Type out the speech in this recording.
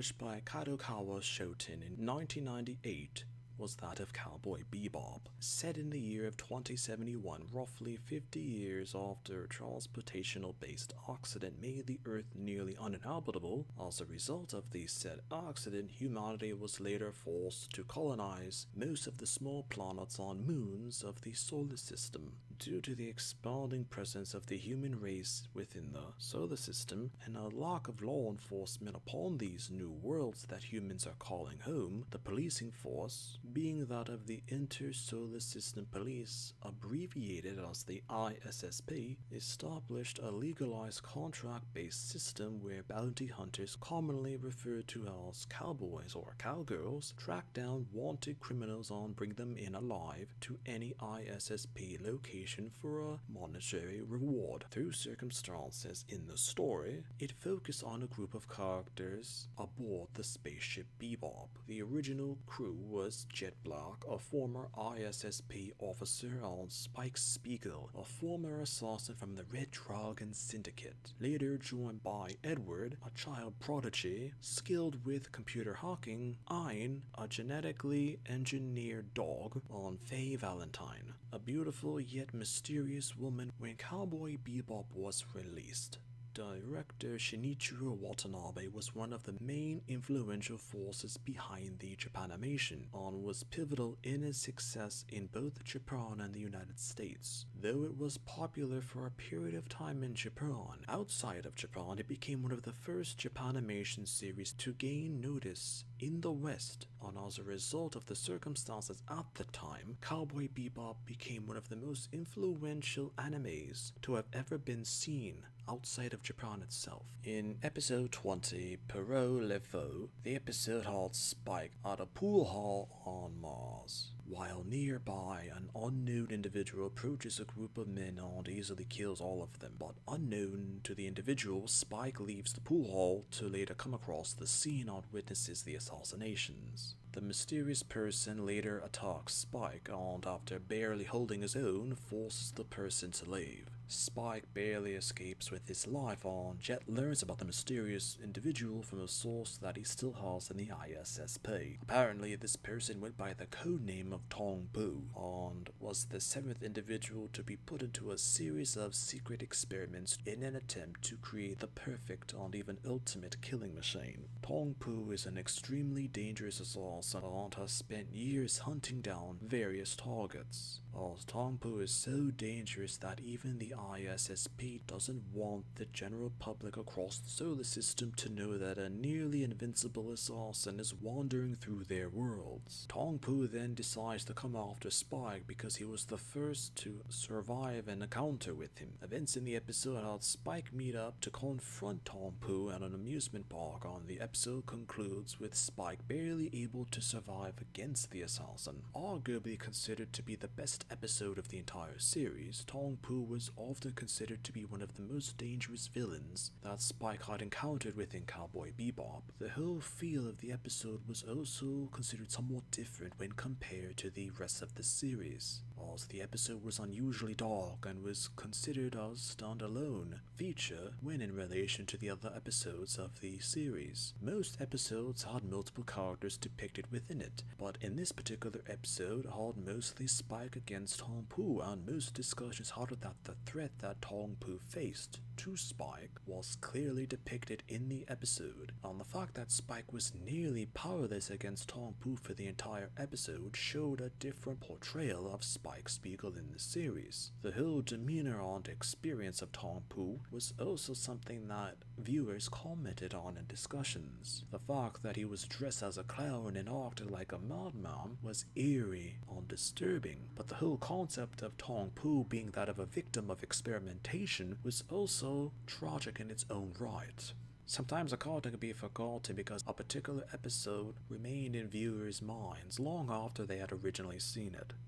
published by Kadokawa Shoten in 1998, was that of Cowboy Bebop. Set in the year of 2071, roughly 50 years after a transportational-based accident made the Earth nearly uninhabitable. As a result of the said accident, humanity was later forced to colonize most of the small planets on moons of the solar system. Due to the expanding presence of the human race within the solar system and a lack of law enforcement upon these new worlds that humans are calling home, the policing force, being that of the Inter-Solar System Police, abbreviated as the ISSP, established a legalized contract-based system where bounty hunters, commonly referred to as cowboys or cowgirls, track down wanted criminals and bring them in alive to any ISSP location for a monetary reward. Through circumstances in the story, it focused on a group of characters aboard the spaceship Bebop. The original crew was Jet Black, a former ISSP officer, and Spike Spiegel, a former assassin from the Red Dragon Syndicate, later joined by Edward, a child prodigy, skilled with computer hacking, Ein, a genetically engineered dog, and Faye Valentine, a beautiful yet mysterious woman. When Cowboy Bebop was released, director Shinichiro Watanabe was one of the main influential forces behind the Japanimation and was pivotal in its success in both Japan and the United States. Though it was popular for a period of time in Japan, outside of Japan it became one of the first Japanimation series to gain notice in the West, and as a result of the circumstances at the time, Cowboy Bebop became one of the most influential animes to have ever been seen outside of Japan itself. In episode 20, Pierrot Le Fou, the episode had Spike at a pool hall on Mars. While nearby, an unknown individual approaches a group of men and easily kills all of them, but unknown to the individual, Spike leaves the pool hall to later come across the scene and witnesses the assassinations. The mysterious person later attacks Spike and, after barely holding his own, forces the person to leave. Spike barely escapes with his life, and Jet learns about the mysterious individual from a source that he still has in the ISSP. Apparently, this person went by the codename of Tong Bu and was the 7th individual to be put into a series of secret experiments in an attempt to create the perfect and even ultimate killing machine. Tong Bu is an extremely dangerous assassin and has spent years hunting down various targets. As Tong Bu is so dangerous that even the ISSP doesn't want the general public across the solar system to know that a nearly invincible assassin is wandering through their worlds. Tong Bu then decides to come after Spike because he was the first to survive an encounter with him. Events in the episode had Spike meet up to confront Tong Bu at an amusement park, and the episode concludes with Spike barely able to survive against the assassin. Arguably considered to be the best episode of the entire series, Tong Bu was often considered to be one of the most dangerous villains that Spike had encountered within Cowboy Bebop. The whole feel of the episode was also considered somewhat different when compared to the rest of the series, as the episode was unusually dark and was considered as standalone feature when in relation to the other episodes of the series. Most episodes had multiple characters depicted within it, but in this particular episode had mostly Spike against Tong Bu, and most discussions had it that the threat that Tong Bu faced to Spike was clearly depicted in the episode, and the fact that Spike was nearly powerless against Tong Bu for the entire episode showed a different portrayal of Spike Spiegel in the series. The whole demeanor and experience of Tong Bu was also something that viewers commented on in discussions. The fact that he was dressed as a clown and acted like a madman was eerie and disturbing, but the whole concept of Tong Bu being that of a victim of experimentation was also tragic in its own right. Sometimes a cartoon can be forgotten because a particular episode remained in viewers' minds long after they had originally seen it.